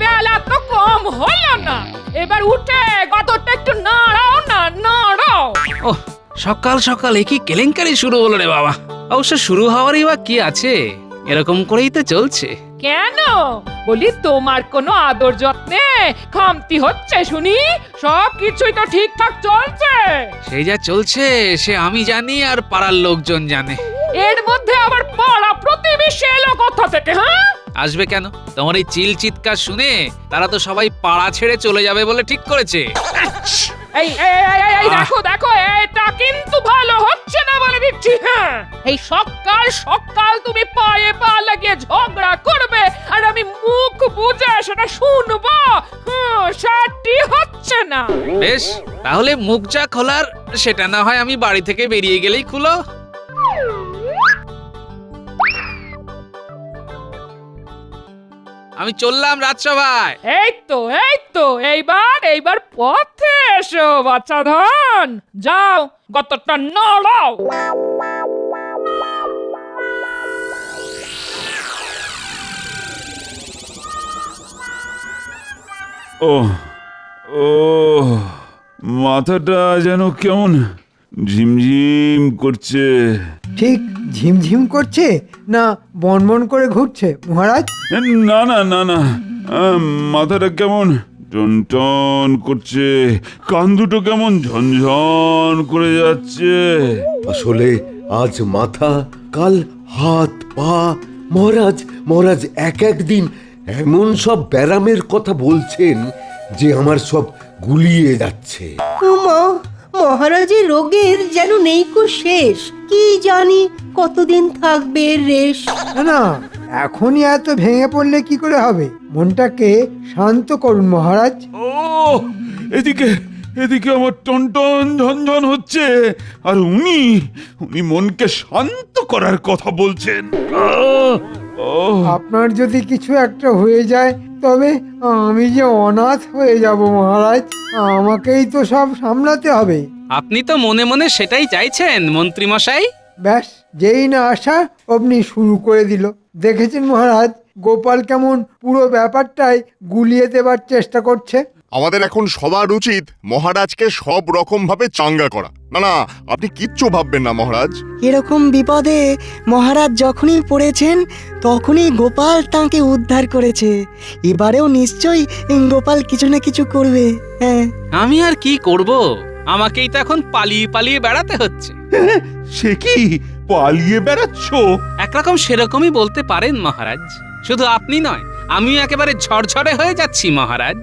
বেলা তো কম হলো না, এবার উঠে গতটা একটু নাড়াও না, নাড়াও। ওহ, সকাল সকাল একই কেলেঙ্কারি শুরু হলো রে বাবা। অবশ্য শুরু হওয়ারই বা কি আছে, এরকম করেই তো চলছে। কেন বলি, তোমার কোনো আদর যত্নে খামতি হচ্ছে শুনি? সব কিছুই তো ঠিকঠাক চলছে। সেই যা চলছে সে আমি জানি আর পাড়ার লোকজন জানে। এর মধ্যে আবার পাড়া প্রতিবেশী এলো কোথা থেকে? হ্যাঁ, আসবে কেন? তোমার এই চিল চিৎকার শুনে তারা তো সবাই পাড়া ছেড়ে চলে যাবে বলে ঠিক করেছে। এই এই এই, এই, এই, দেখো দেখো, এটা কিন্তু ভালো হচ্ছে না বলে দিচ্ছি। হ্যাঁ, এই সকাল সকাল তুমি পায়ে পা লাগিয়ে ঝগড়া করবে আর আমি মুখ বুজে সেটা শুনবো, সেটি হচ্ছে না। বেশ, তাহলে মুখ যা খোলার সেটা না হয় আমি বাড়ি থেকে বেরিয়ে গেলেই খুলো। আমি চললাম রাজসভায়। এই তো এইবার পথে এসো বাচ্চা ধন, যাও গতটা নড়াও। ও ও মাথাটা যেন কেমন ঝিমঝিম করছে। ঠিক ঝিমঝিম করছে না বনবন করে ঘুরছে মহারাজ? না না না না, মাথাটা কেমন টনটন করছে, কান দুটো কেমন ঝনঝন করে যাচ্ছে। আসলে আজ মাথা, কাল হাত পা। মহারাজ মহারাজ এক একদিন এমন সব ব্যারামের কথা বলছেন যে আমার সব গুলিয়ে যাচ্ছে। মহারাজের রোগের যেন নেই কো শেষ। কি জানি কতদিন থাকবে এর রেশ। না, এখনই এত ভেঙে পড়লে কি করে হবে? মনটাকে শান্ত করুন মহারাজ। ও এদিকে এদিকে আমার টনটন ঝনঝন হচ্ছে, আর উনি মনকে শান্ত করার কথা বলছেন। আপনার যদি কিছু একটা হয়ে যায় তবে আমি যে অনাথ হয়ে যাব মহারাজ। আমাকেই তো সব সামলাতে হবে। আপনি তো মনে মনে সেটাই চাইছেন মন্ত্রী মশাই। ব্যাস, যেই না আসা অমনি শুরু করে দিল। দেখেছেন মহারাজ, গোপাল কেমন পুরো ব্যাপারটাই গুলিয়ে দেবার চেষ্টা করছে। আমাদের এখন সবার উচিত মহারাজকে সব রকম ভাবে চাঙ্গা করা। না না, আপনি কিচ্ছু ভাববেন না মহারাজ। এরকম বিপদে মহারাজ যখনই পড়েছেন তখনই গোপাল তাঁকে উদ্ধার করেছে। এবারেও নিশ্চয়ই গোপাল কিছু না কিছু করবে। হ্যাঁ, আমি আর কি করব? আমাকেই তো এখন পালিয়ে পালিয়ে বেড়াতে হচ্ছে। সে কি পালিয়ে বেড়াচ্ছ? একরকম সেরকমই বলতে পারেন মহারাজ। শুধু আপনি নয়, আমিও একেবারে ঝরঝরে হয়ে যাচ্ছি মহারাজ।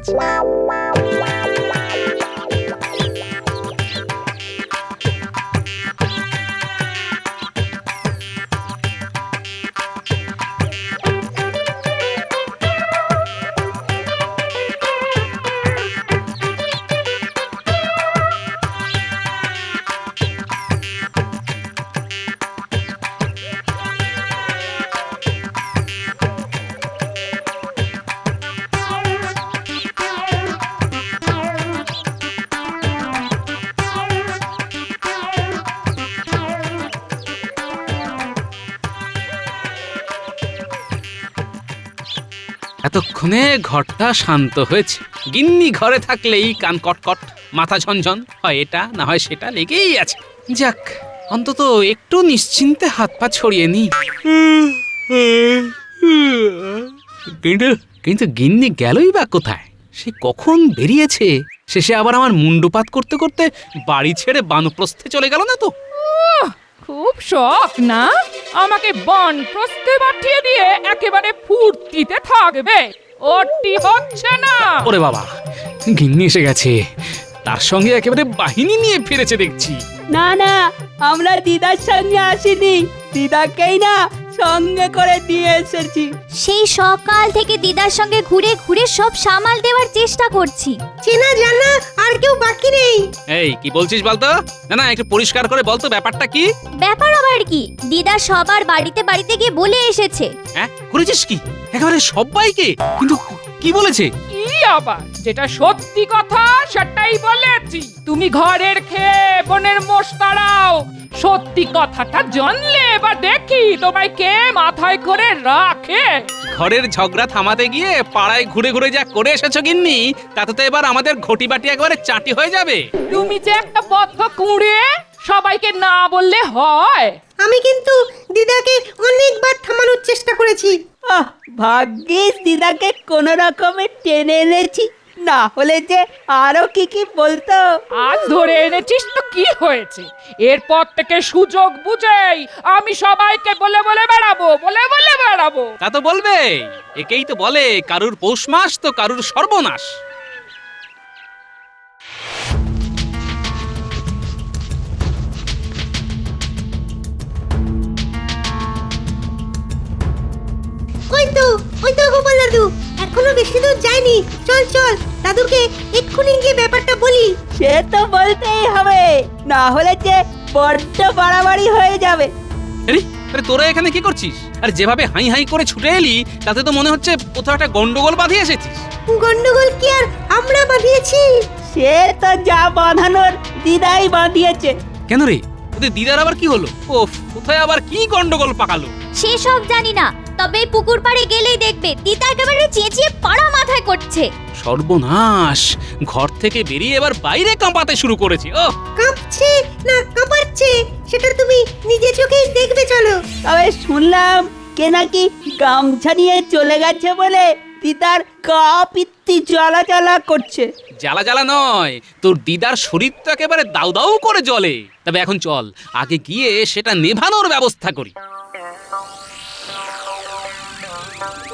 এতক্ষণে ঘরটা শান্ত হয়েছে। গিন্নি ঘরে থাকলেই কান কটকট, মাথা ঝনঝন, হয় এটা না হয় সেটা লেগেই আছে। যাক, অন্তত একটু নিশ্চিন্তে হাত পা ছড়িয়ে নি। কিন্তু গিন্নি গেলই বা কোথায়? সে কখন বেরিয়েছে? শেষে আবার আমার মুন্ডুপাত করতে করতে বাড়ি ছেড়ে বানপ্রস্থে চলে গেল না তো? খুব শখ না আমাকে বনপ্রস্থে পাঠিয়ে দিয়ে একেবারে ফুর্তিতে থাকবে? ওটি হচ্ছে না। ওরে বাবা, গিন্নি এসে গেছে, তার সঙ্গে একেবারে বাহিনী নিয়ে ফিরেছে দেখছি। না না, আমরা দিদার সঙ্গে আসিনি, দিদাকেই না সঙ্গে করে দিয়ে এসেছি। সেই সকাল থেকে দিদার সঙ্গে ঘুরে ঘুরে সব সামাল দেওয়ার চেষ্টা করছি। চেনা জানা আর কেউ বাকি নেই। এই কি বলছিস বলতো? না না, একটু পরিষ্কার করে বলতো ব্যাপারটা কি? ব্যাপার আবার কি? দিদা সবার বাড়িতে বাড়িতে গিয়ে বলে এসেছে। হ্যাঁ, করেছিস কি? একেবারে সবাইকে? কিন্তু কি বলেছে? কি আবার? যেটা সত্যি কথা সেটাই বলেছি। তুমি ঘরের খেয়ে বনের মোষ তাড়াও। সত্যি কথাটা জানলে এবার দেখি তোমায় কে মাথায় করে রাখে। ঘরের ঝগড়া থামাতে গিয়ে পাড়ায় ঘুরে ঘুরে যা করে এসেছো গিন্নি, তাতে তো এবার আমাদের ঘটি বাটি একবারে চাটি হয়ে যাবে। তুমি যে একটা বদ্ধ কুঁড়ে, সবাইকে না বললে হয়? আমি কিন্তু দিদাকে অনেকবার থামানোর চেষ্টা করেছি। ভাগ্যিস দিদাকে কোন রকমে টেনে এনেছি, না হলে যে আরো কি কি বলতো। আজ ধরে এনেছিস তো কি হয়েছে? এরপর থেকে সুযোগ বুঝেই আমি সবাইকে বলে বলে বেড়াবো। তা তো বলবে, একেই তো বলে কারুর পৌষ মাস তো কারুর সর্বনাশ। ওই তো গোপাল দাদু, এখনো বেশি দূর যায়নি। চল চল, দাদুকে এক্ষুনি গিয়ে ব্যাপারটা বলি। সে তো বলতেই হবে, না হলে যে বড্ড বাড়াবাড়ি হয়ে যাবে। আরে তোরা এখানে কি করছিস? আর যেভাবে হাই হাই করে ছুটে এলি, তাতে তো মনে হচ্ছে কোথাও একটা গন্ডগোল বাঁধিয়ে এসেছিস। গন্ডগোল কি আর আমরা বাঁধিয়েছি? সে তো যা বাঁধানোর দিদাই বাঁধিয়েছে। কেন রে, ওদের দিদার আবার কি হলো? ওফ, কোথায় আবার কি গন্ডগোল পাকালো? সেসব জানি না, তবে এই পুকুর পাড়ে গেলেই দেখবে দিদা একেবারে চেঁচিয়ে পাড়া মাথায় করছে। সর্বনাশ, ঘর থেকে বেরিয়ে এবার বাইরে কাঁপাতে শুরু করেছে। ও কাঁপছে না কাঁপাচ্ছে সেটা তুমি নিজে চোখেই দেখবে, চলো। তবে শুনলাম কে নাকি গামছা নিয়ে চলে গেছে বলে দিদার গা পিত্তি জ্বালা জ্বালা করছে। জ্বালা জ্বালা নয়, তোর দিদার শরীর তো একেবারে দাউ দাউ করে জ্বলে। তবে এখন চল, আগে গিয়ে সেটা নেভানোর ব্যবস্থা করি।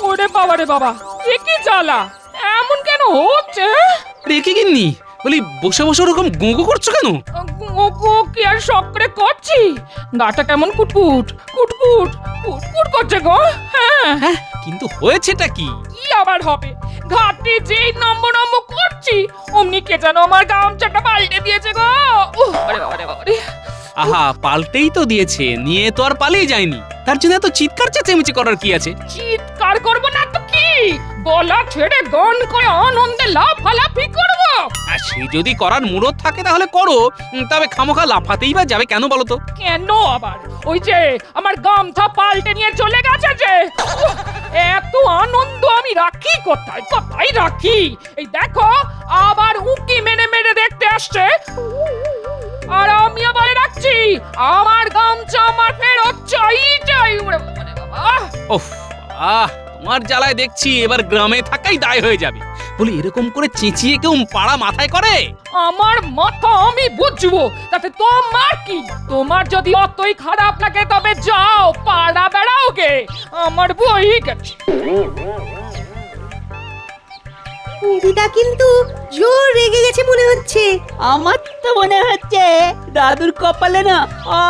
ওরে বাবা রে বাবা, এ কি জ্বালা! এমন কেন হচ্ছে? রেখে গিন্নি, বলি বসে বসে ওরকম গুঁগো করছো কেন? ওগো, কি আর শখ করে করছি? গাটা কেমন কুটকুট কুটকুট কুটকুট করছে গো। হ্যাঁ, কিন্তু হয়েছেটা কি? কি আবার হবে? ঘাটে যেই নম্বর করছি, অমনি কে যেন আমার গামছাটা পাল্টে দিয়েছে গো। আরে বাবা রে বাবা রে। আহা, পাল্টেই তো দিয়েছে, নিয়ে তো আর পালিয়ে যায়নি। তার জন্য এত চিৎকার চেঁচামেচি করার কি আছে? চিৎকার করবো না তো কি, গলা ছেড়ে গান করে আনন্দে লাফালাফি করবো। আর সে যদি করার মুরত থাকে তাহলে করো, তবে খামোখা লাফাতেই বা যাবে কেন বলো তো? কেন আবার? ওই যে আমার গামছা পাল্টে নিয়ে চলে গেছে যে, এত আনন্দ আমি রাখি কোথায় কোথায় রাখি? এই দেখো, আবার উকি মেরে মেরে দেখতে আসছে। আর আমি আবার রাখছি, আমার গামছা আমার ফেরত চাই। ওরে বাবা রে বাবা। ওফ, তোমার জ্বালায় দেখছি এবার গ্রামে থাকাই দায় হয়ে যাবে। বলি, এরকম করে চেঁচিয়ে কেউ পাড়া মাথায় করে? আমার মাথা আমি বুঝবো, তাতে তোমার কি? তোমার যদি অতই খারাপ লাগে তবে যাও পাড়া বেড়াও গে, আমার বই গেছে। দিদা কিন্তু জোর রেগে গেছে মনে হচ্ছে। আমার তো মনে হচ্ছে দাদুর কপালে না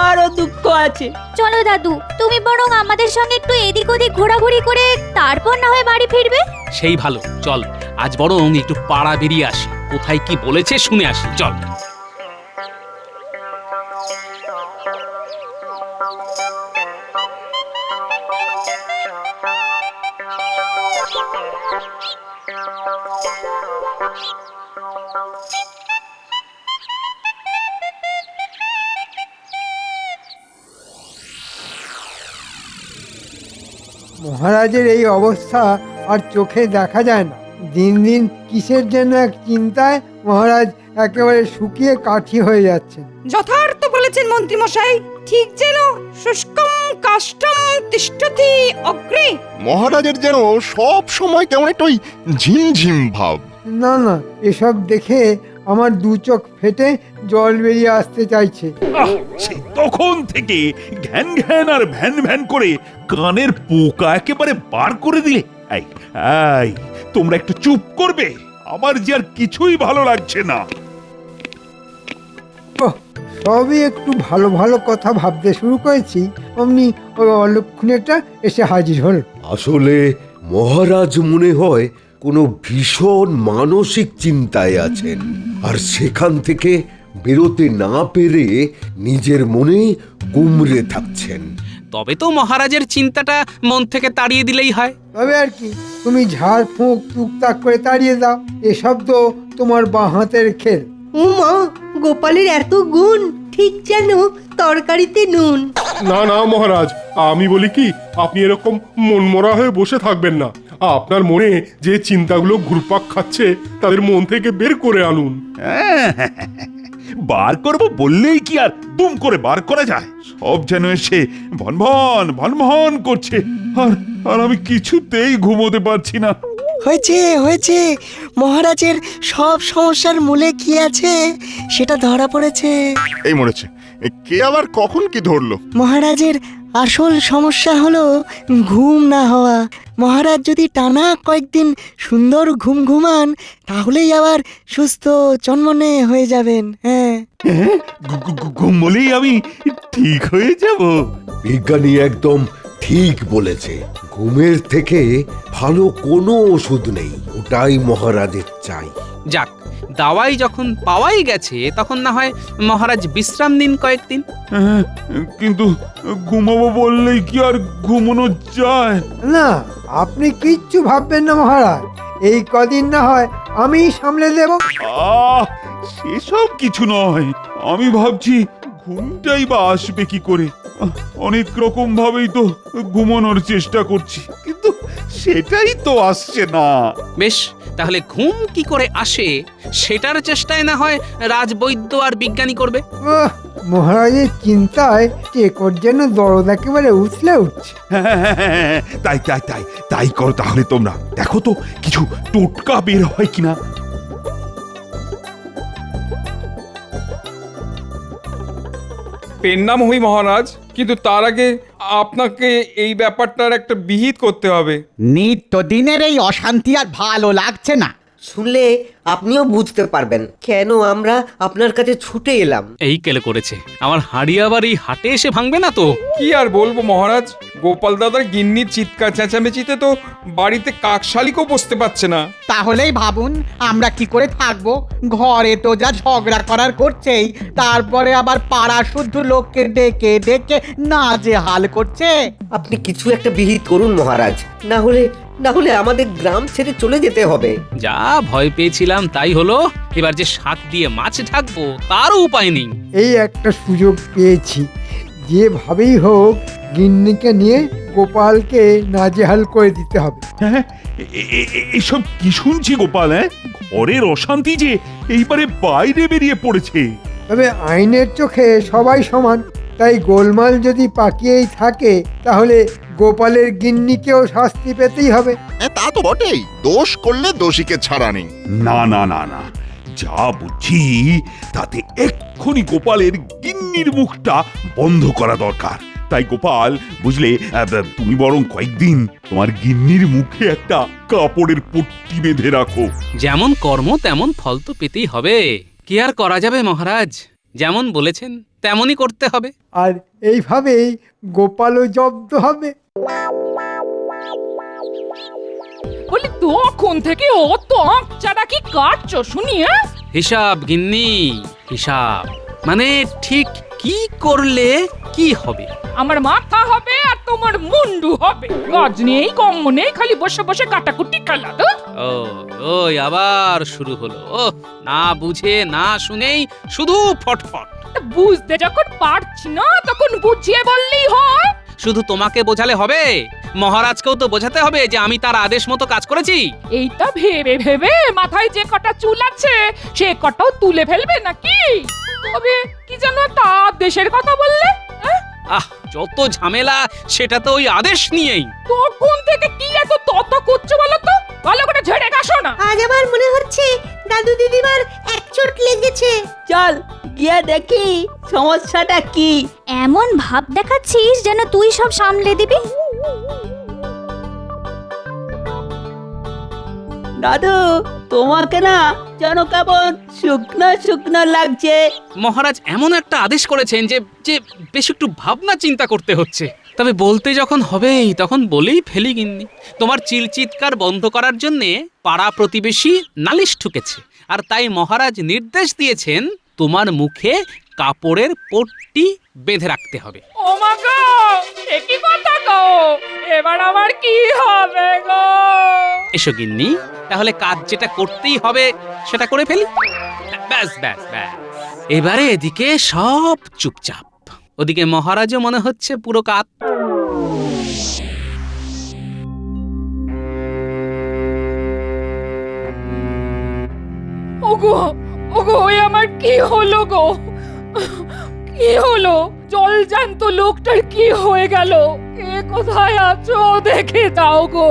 আরো দুঃখ আছে। চলো দাদু, তুমি বরং আমাদের সঙ্গে একটু এদিক ওদিক ঘোরাঘুরি করে তারপর না হয় বাড়ি ফিরবে। সেই ভালো, চল আজ বরং একটু পাড়া বেরিয়ে আসি, কোথায় কি বলেছে শুনে আসি, চল। মহারাজের এই অবস্থা আর চোখে দেখা যায় না। দিন দিন কিসের জন্য এক চিন্তায় মহারাজ একেবারে শুকিয়ে কাঠি হয়ে যাচ্ছেন। যথার্থ বলেছেন মন্ত্রী মশাই, ঠিক যেন শুষ্কম কাষ্ঠম তিষ্ঠতি অগ্রে। মহারাজের যেন সব সময় কেমন একটা ওই ঝিমঝিম ভাব। না না, এসব দেখে আমার দু চোখ ফেটে জল বেরিয়ে আসতে চাইছে। সেই তখন থেকে ঘ্যান ঘ্যান আর ভ্যান ভ্যান করে কানের পোকা একেবারে বার করে দিলে। এই, তোমরা একটু চুপ করবে? আমার যে আর কিছুই ভালো লাগছে না। সবই একটু ভালো ভালো কথা ভাবতে শুরু করেছি, অমনি ওই অলক্ষণেটা এসে হাজির হল। আসলে মহারাজ মনে হয় কোনো ভীষণ মানসিক চিন্তায় আছেন, আর সেখান থেকে বেরোতে না পেরে নিজের মনে গুমরে থাকছেন। তবে তো মহারাজের চিন্তাটা মন থেকে তাড়িয়ে দিলেই হয়। তবে আর কি, তুমি ঝাড় ফুঁক টুকটাক করে তাড়িয়ে দাও। এসব তো তোমার বাঁ হাতের খেল। ও মা, গোপালের এত গুণ! ঠিক যেন তরকারিতে নুন। না না মহারাজ, আমি বলি কি, আপনি এরকম মনমরা হয়ে বসে থাকবেন না। আপনার মনে যে চিন্তাগুলো ঘুরপাক খাচ্ছে তাদের মন থেকে বের করে আনুন। বার করব বললেই কি আর দুম করে বার করা যায়? সব যেন এসে ভনভন ভনভন করছে, আর আর আমি কিছুতেই ঘুমোতে পারছি না। হয়েছে হয়েছে, মহারাজের সব সমস্যার মূলে কি আছে সেটা ধরা পড়েছে। এই মরেছে, কে আবার কখন কি ধরলো? মহারাজের আসল সমস্যা হলো ঘুম না হওয়া। মহারাজ যদি টানা কয়েকদিন সুন্দর ঘুম ঘুমান তাহলেই আবার সুস্থ চনমনে হয়ে যাবেন। হ্যাঁ, ঘুমলেই আমি ঠিক হয়ে যাব? বিজ্ঞানী একদম ঠিক বলেছে। ঘুমের থেকে ভালো কোনো ওষুধ নেই, ওটাই মহারাজের চাই। যাক, দাওয়াই যখন পাওয়াই গেছে তখন না হয় মহারাজ বিশ্রাম নিন কয়েকদিন। কিন্তু ঘুমাবো বললেই কি আর ঘুমানো যায়? না, আপনি কিচ্ছু ভাববেন না মহারাজ, এই কদিন না হয় আমি সামলে দেব। সেসব কিছু নয়, আমি ভাবছি ঘুমটাই বা আসবে কি করে। অনেক রকম ভাবেই তো ঘুমানোর চেষ্টা করছি, কিন্তু সেটাই তো আসছে না। বেশ, তাহলে ঘুম কি করে আসে সেটার চেষ্টায় না হয় রাজবৈদ্য আর বিজ্ঞানী করবে। মহারাজের চিন্তায় টেকর যেন দরদ একেবারে উছলে উঠছে। তাই তাই তাই তাই করো তাহলে তোমরা। দেখো তো কিছু টোটকা বের হয় কিনা। পেন নাম হই মহারাজ, কিন্তু তার আগে আপনাকে এই ব্যাপারটার একটা বিহিত করতে হবে। নিত্যদিনের এই অশান্তি আর ভালো লাগছে না। শুনলে আপনিও বুঝতে পারবেন কেন আমরা আপনার কাছে ছুটে এলাম। এই কেলে করেছে, আমার হাড়ি আবার এই হাটে এসে ভাঙবে না তো? কি আর বলবো মহারাজ, গোপাল দাদার গিন্নির চিৎকার চেঁচামেচিতে তো বাড়িতে কাকশালিকও বসতে পারছে না। তাহলেই ভাবুন আমরা কি করে থাকবো। ঘরে তো যা ঝগড়া করার করছেই, তারপরে আবার পাড়া শুদ্ধ লোককে ডেকে ডেকে নাজেহাল করছে। আপনি কিছু একটা বিহিত করুন মহারাজ, না হলে আমাদের গ্রাম ছেড়ে চলে যেতে হবে। যা ভয় পেয়েছিলাম তাই হলো। এবার যে শাক দিয়ে মাছ ঢাকবো তারও উপায় নেই। এই একটা সুযোগ পেয়েছি, যেভাবেই হোক গিন্নিকে নিয়ে গোপালকে নাজেহাল করে দিতে হবে। হ্যাঁ, এসব কি শুনছি গোপাল? ঘরের অশান্তি যে এইবারে বাইরে বেরিয়ে পড়েছে। তবে আইনের চোখে সবাই সমান, তাই গোলমাল যদি পাকিয়েই থাকে তাহলে গোপালের গিন্নিকেও শাস্তি পেতেই হবে। তা তো বটেই, দোষ করলে দোষীকে ছাড়া নেই। না না না না, যা বুঝছি তাতে এক্ষুনি গোপালের গিন্নির মুখটা বন্ধ করা দরকার। তাই গোপাল, বুঝলে, তুমি বরং কয়েকদিন তোমার গিন্নির মুখে একটা কাপড়ের পট্টি বেঁধে রাখো। যেমন কর্ম তেমন ফল তো পেতেই হবে। কি আর করা যাবে মহারাজ, যেমন বলেছেন তেমনই করতে হবে। আর এইভাবেই গোপালও জব্দ হবে। বলি তখন থেকে অত আঁকচাটা কি কাটছো শুনি? হিসাব গিন্নি, হিসাব। মানে ঠিক কি করলে কি হবে? আমার মাথা হবে আর তোমার মুন্ডু হবে। কাজ নেই কম্ম নেই, খালি বসে বসে কাটাকুটি খেলা। ও ওই আবার শুরু হলো। ও, না বুঝে না শুনেই শুধু ফটফট। বুঝতে যখন পারছি না তখন বুঝিয়ে বললেই হয়। শুধু তোমাকে বোঝালে হবে, মহারাজকেও তো বোঝাতে হবে যে আমি তার আদেশ মতো কাজ করেছি। এইটা ভেবে ভেবে মাথায় যে কটা চুল আছে সে কটাও তুলে ফেলবে নাকি? তবে কি যেন একটা আদেশের কথা বললে? যত ঝামেলা সেটা তো ওই আদেশ নিয়েই। তখন থেকে কি এত তত করছো বলো তো? ভালো করে ঝেড়ে কাশো না। আজ আমার মনে হচ্ছে দাদু দিদিমার এক চোট লেগেছে। চল গিয়ে দেখি সমস্যাটা কি। এমন ভাব দেখাচ্ছিস যেন তুই সব সামলে দিবি। দাদু, তোমাকে না যেন কেমন শুকনো শুকনো লাগছে। মহারাজ এমন একটা আদেশ করেছেন যে যে বেশ একটু ভাবনা চিন্তা করতে হচ্ছে। তবে বলতে যখন হবেই তখন বলেই ফেলি গিন্নি। তোমার চিলচিৎকার বন্ধ করার জন্যে পাড়া প্রতিবেশী নালিশ ঠুকেছে, আর তাই মহারাজ নির্দেশ দিয়েছেন তোমার মুখে কাপড়ের পট্টি বেঁধে রাখতে হবে। ও মা গো, এ কি কথা গো? এবার আমার কি হবে গো? এসো গিন্নি, তাহলে কাজ যেটা করতেই হবে সেটা করে ফেলি। ব্যাস ব্যাস ব্যাস। এবারে এদিকে সব চুপচাপ, ওদিকে মহারাজও মনে হচ্ছে পুরো কাত। ওগো ওগো, ওই আমার কি হলো গো? কি হলো? জল জ্যান্ত লোকটার কি হয়ে গেল? কে কোথায় আছো দেখে যাও গো।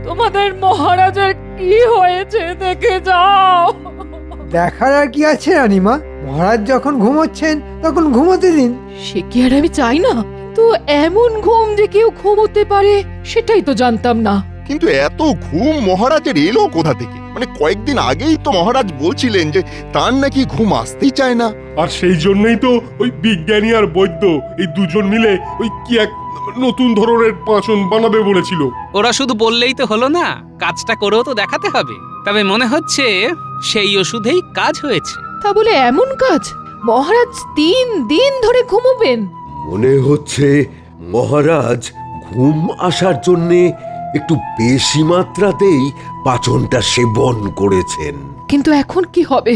তোমাদের মহারাজের কি হয়েছে দেখে যাও। দেখার আর কি আছে রানীমা? মহারাজ যখন ঘুমোচ্ছেন তখন ঘুমোতে দিন। সে কি আর আমি চাই না? তো এমন ঘুম যে কেউ ঘুমোতে পারে সেটাই তো জানতাম না। কিন্তু এত ঘুম মহারাজের এলো কোথা থেকে? মানে কয়েকদিন আগেই তো মহারাজ বলছিলেন যে তার নাকি ঘুম আসতেই চায় না। আর সেই জন্যই তো ওই বিজ্ঞানী আর বৈদ্য এই দুজন মিলে ওই কি এক নতুন ধরনের পাঁচন বানাবে বলেছিল। ওরা শুধু বললেই তো হলো না, কাজটা করেও তো দেখাতে হবে। তবে মনে হচ্ছে সেই ওষুধেই কাজ হয়েছে। তা বলে এমন কাজ? মহারাজ 3 দিন ধরে ঘুমোবেন? মনে হচ্ছে মহারাজ ঘুম আসার জন্যে একটু বেশি মাত্রাতেই পাচনটা সেবন করেছেন। কিন্তু এখন কি হবে?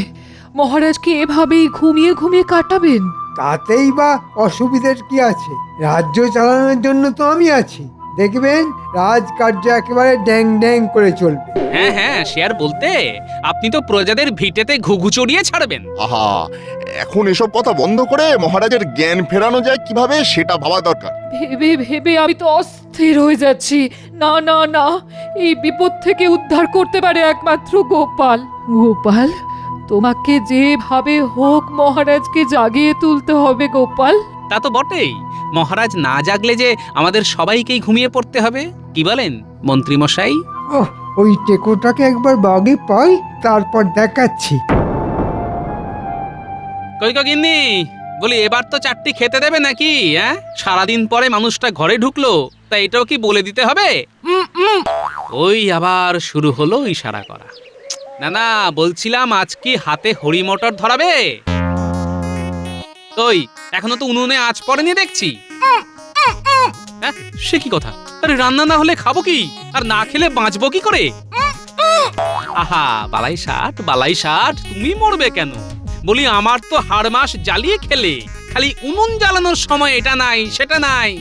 মহারাজকে এভাবেই ঘুমিয়ে ঘুমিয়ে কাটাবেন? তাতেই বা অসুবিধার কি আছে? রাজ্য চালানোর জন্য তো আমি আছি। দেখবেন রাজকার্য একেবারে ড্যাং ড্যাং করে চলবে। হ্যাঁ হ্যাঁ, সে আর বলতে, আপনি তো প্রজাদের ভিটেতে ঘুঘু চড়িয়ে ছাড়বেন। আহা, এখন এসব কথা বন্ধ করে মহারাজের জ্ঞান ফেরানো যায় কিভাবে সেটা ভাবা দরকার। ভেবে ভেবে আমি তো অস্থির হয়ে যাচ্ছি। না না না, এই বিপদ থেকে উদ্ধার করতে পারে একমাত্র গোপাল। গোপাল, তোমাকে যেভাবে হোক মহারাজকে জাগিয়ে তুলতে হবে গোপাল। তা তো বটেই, মহারাজ না জাগলে যে আমাদের সবাইকেই ঘুমিয়ে পড়তে হবে। কি বলেন মন্ত্রী মশাই? ওহ, ওই টেকোটাকে একবার বাগে পাই, তারপর দেখাচ্ছি। কই গিন্নি, বলি এবার তো 4টি খেতে দেবে নাকি? হ্যাঁ, সারাদিন পরে মানুষটা ঘরে ঢুকলো, তা এটাও কি বলে দিতে হবে? ওই আবার শুরু হলো ইশারা করা। না না, বলছিলাম আজ কি হাতে হরি মটর ধরাবে? ওই এখনো তো উনুনে আঁচ পড়েনি দেখছি। হ্যাঁ, সে কি কথা? আরে রান্না না হলে খাবো কি? আর না খেলে বাঁচবো কি করে? আহা, বালাই ষাট, তুমি মরবে কেন? বলি আমার তো হাড় মাস জ্বালিয়ে খেলে, খালি উনুন জ্বালানোর সময় এটা নাই সেটা নাই।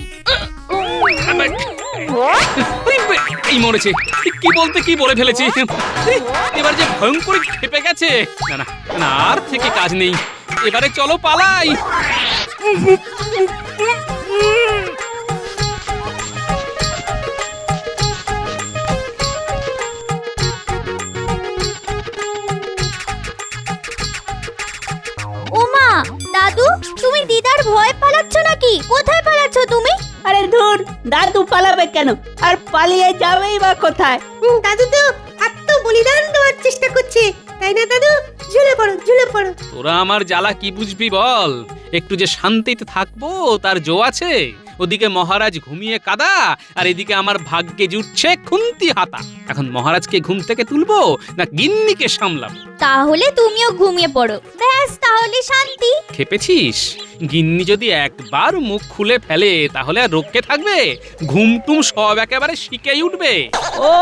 এই মরেছে, কি বলতে কি বলে ফেলেছি। এবার যে ভয়ঙ্কর খেপে গেছে। না না না, আর থেকে কাজ নেই, এবারে চলো পালাই। ওমা, দাদু, তুমি দিদার ভয় পালাচ্ছ নাকি? কোথায় পালাচ্ছ তুমি? আরে ধুর, দাদু পালাবে কেন? আর পালিয়ে যাবেই বা কোথায়? দাদু তো আত্মবলিদান দেওয়ার চেষ্টা করছে, তাই না দাদু? ঝুলে পড়ো, ঝুলে পড়ো। তোরা আমার জ্বালা কি বুঝবি বল? একটু যে শান্তিতে থাকবো তার জো আছে। ওদিকে মহারাজ ঘুমিয়ে কাদা, আর এদিকে আমার ভাগ্যে জুটছে খুন্তি হাতা। এখন মহারাজকে ঘুম থেকে তুলবো না গিন্নিকে সামলাবো? তাহলে তুমিও ঘুমিয়ে পড়ো, ব্যাস তাহলে শান্তি। খেপেছিস? গিন্নি যদি একবার মুখ খুলে ফেলে তাহলে আর রক্ষে থাকবে? ঘুমটুম সব একেবারে শিখেই উঠবে। ও,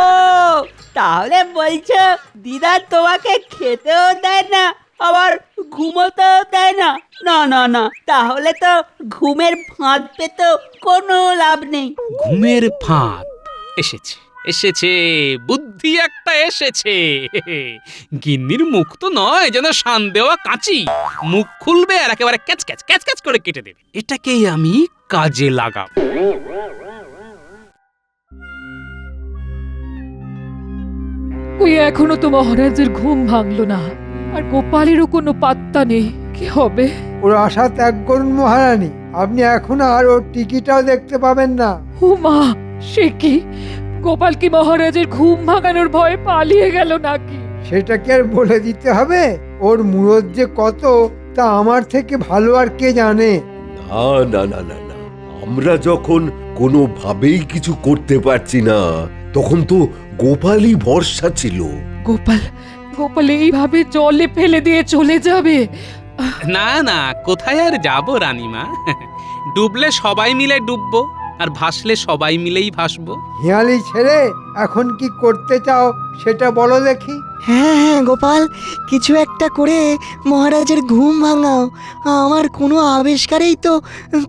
তাহলে বলছো দিদা তোমাকে খেতেও দেয় না, আবার ঘুমোতেও দেয় না? না না না, তাহলে তো ঘুমের ফাঁদ পেতে কোনো লাভ নেই। ঘুমের ফাঁদ এসেছে, এসেছে, বুদ্ধি একটা এসেছে। গিন্নির মুখ তো নয় যেন শান দেওয়া কাঁচি, মুখ খুলবে আর একেবারে ক্যাচ ক্যাচ ক্যাচ ক্যাচ করে কেটে দেবে। এটাকেই আমি কাজে লাগাবো। ওই এখনো তো মহারাজের ঘুম ভাঙলো না, আর গোপালেরও কোনো পাত্তা নেই। কি হবে? ওর আশা ত্যাগ করুন মহারানী, আপনি এখন আর ওর টিকিটাও দেখতে পাবেন না। ও মা, সে কি? গোপাল কি মহারাজের ঘুম ভাঙানোর ভয়ে পালিয়ে গেল নাকি? সেটা কি আর বলে দিতে হবে? ওর মুরত যে কত তা আমার থেকে ভালো আর কে জানে? না না না না না, আমরা যখন কোনোভাবেই কিছু করতে পারছি না, তখন তো গোপালই ভরসা ছিল। গোপাল এইভাবে জলে ফেলে দিয়ে চলে যাবে? না না, কোথায় আর যাবো রানীমা? ডুবলে সবাই মিলে ডুববো, আর ভাসলে সবাই মিলেই ভাসবো। হিয়ালি ছেড়ে এখন কি করতে চাও সেটা বলো দেখি। হ্যাঁ হ্যাঁ গোপাল, কিছু একটা করে মহারাজের ঘুম ভাঙাও। আমার কোনো আবিষ্কারেই তো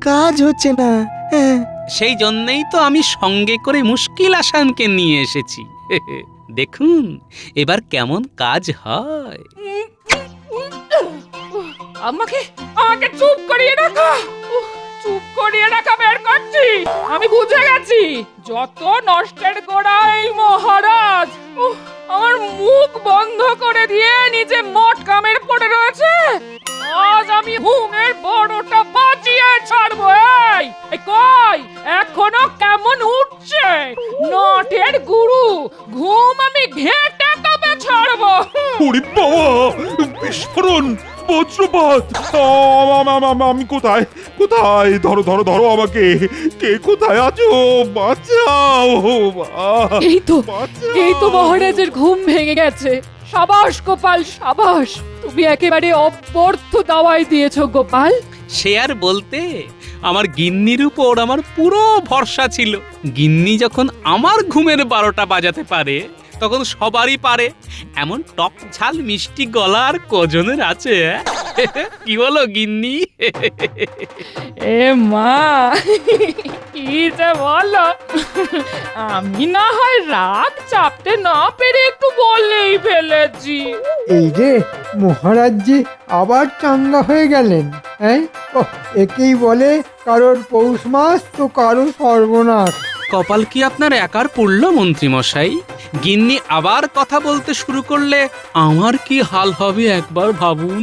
কাজ হচ্ছে না। হ্যাঁ, সেই জন্যই তো আমি সঙ্গে করে মুশকিল আসানকে নিয়ে এসেছি। দেখুন এবার কেমন কাজ হয়। আমাকে আমাকে চুপ করিয়ে রাখো। চুপ করিয়ে রাখা বের করছি। আমি বুঝে গেছি যত নষ্টের গোড়া এই মহারাজ। আমার মুখ বন্ধ করে দিয়ে নিজে মট কামের পড়ে রয়েছে। আজ আমি ঘুমের বড়টা বাঁচিয়ে ছাড়বো। এই কই এখনো কেমন উঠছে নটের গুরু। ঘুম আমি ঘেঁটে তবে ছাড়বো। ওরে বাবা, বিস্ফোরণ, বজ্রপাত! আমি কোথায় কোথায়? ধরো ধরো ধরো আমাকে! কে কোথায় আছো? বাঁচাও! এই তো মহারাজের ঘুম ভেঙে গেছে। সাবাস গোপাল, সাবাস। তুমি একেবারে অব্যর্থ দাওয়াই দিয়েছো গোপাল। সে আর বলতে, আমার গিন্নির উপর আমার পুরো ভরসা ছিল। গিন্নি যখন আমার ঘুমের 12টা বাজাতে পারে তখন সবারই পারে। এমন টক ঝাল মিষ্টি গলা আর কজনের আছে? কি বলো গিন্নি? এ মা, কি যে বলো। আমি না হয় রাগ চাপতে না পেরে একটু বলেই ফেলেছি। এই যে মহারাজজি আবার চাঙ্গা হয়ে গেলেন। হ্যাঁ, একেই বলে কারোর পৌষ মাস তো কারো সর্বনাশ। কপাল কি আপনার একার পড়ল মন্ত্রী মশাই? গিন্নি আবার কথা বলতে শুরু করলে আমার কি হাল হবে একবার ভাবুন।